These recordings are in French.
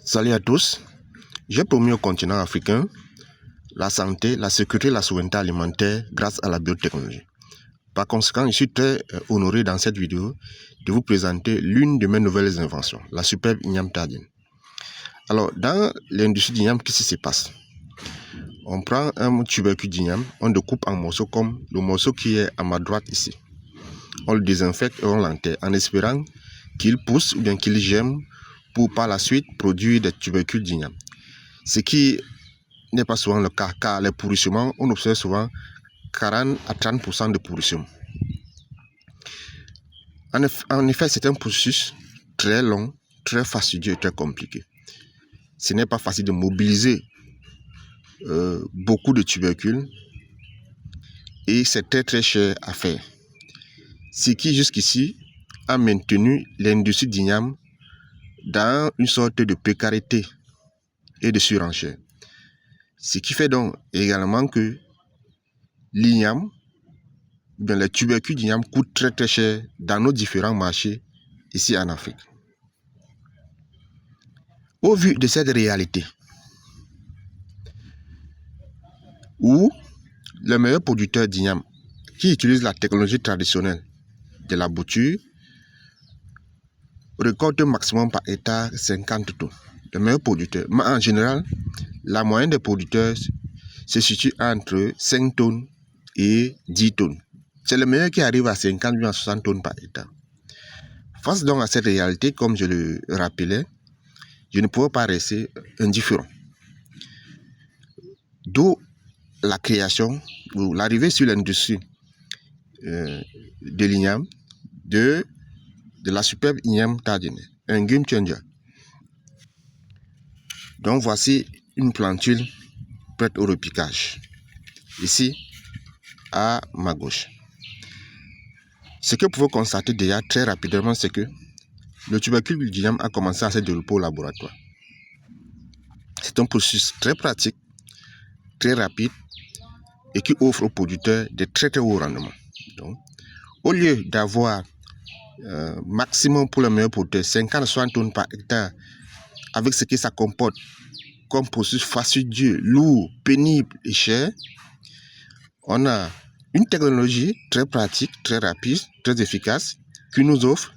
Salut à tous. J'ai promis au continent africain la santé, la sécurité et la souveraineté alimentaire grâce à la biotechnologie. Par conséquent, je suis très honoré dans cette vidéo de vous présenter l'une de mes nouvelles inventions, la superbe igname tardienne. Alors, dans l'industrie d'igname, qu'est-ce qui se passe? On prend un tubercule d'igname, on le coupe en morceaux comme le morceau qui est à ma droite ici. On le désinfecte et on l'enterre en espérant qu'il pousse ou bien qu'il germe pour par la suite produire des tubercules d'igname. Ce qui n'est pas souvent le cas, car les pourrissements, on observe souvent 40 à 30% de pourrissement. En effet, c'est un processus très long, très fastidieux et très compliqué. Ce n'est pas facile de mobiliser beaucoup de tubercules et c'est très cher à faire. Ce qui jusqu'ici a maintenu l'industrie d'igname dans une sorte de précarité et de surenchère. Ce qui fait donc également que l'igname, les tubercules d'igname coûtent très cher dans nos différents marchés ici en Afrique. Au vu de cette réalité, où les meilleurs producteurs d'igname qui utilisent la technologie traditionnelle de la bouture récoltent un maximum par hectare 50 tonnes. Les meilleurs producteurs, mais en général, la moyenne des producteurs se situe entre 5 tonnes et 10 tonnes. C'est le meilleur qui arrive à 50 à 60 tonnes par hectare. Face donc à cette réalité, comme je le rappelais, je ne pouvais pas rester indifférent. D'où la création ou l'arrivée sur l'industrie de l'igname de la superbe igname tardienne, un game changer. Donc voici une plantule prête au repiquage. Ici, à ma gauche. Ce que vous pouvez constater déjà très rapidement, c'est que le tubercule d'igname a commencé à se développer au laboratoire. C'est un processus très pratique, très rapide et qui offre aux producteurs de très hauts rendements. Donc, au lieu d'avoir maximum pour le meilleur producteur 50-60 tonnes par hectare, avec ce que ça comporte comme processus fastidieux, lourd, pénible et cher, on a une technologie très pratique, très rapide, très efficace qui nous offre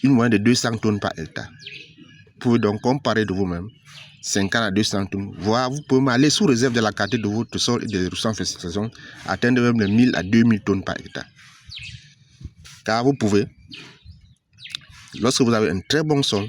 une moyenne de 200 tonnes par hectare. Vous pouvez donc comparer de vous-même 50 à 200 tonnes, voire vous pouvez aller sous réserve de la qualité de votre sol et des ressources en fertilisation, atteindre même les 1000 à 2000 tonnes par hectare. Car vous pouvez, lorsque vous avez un très bon sol,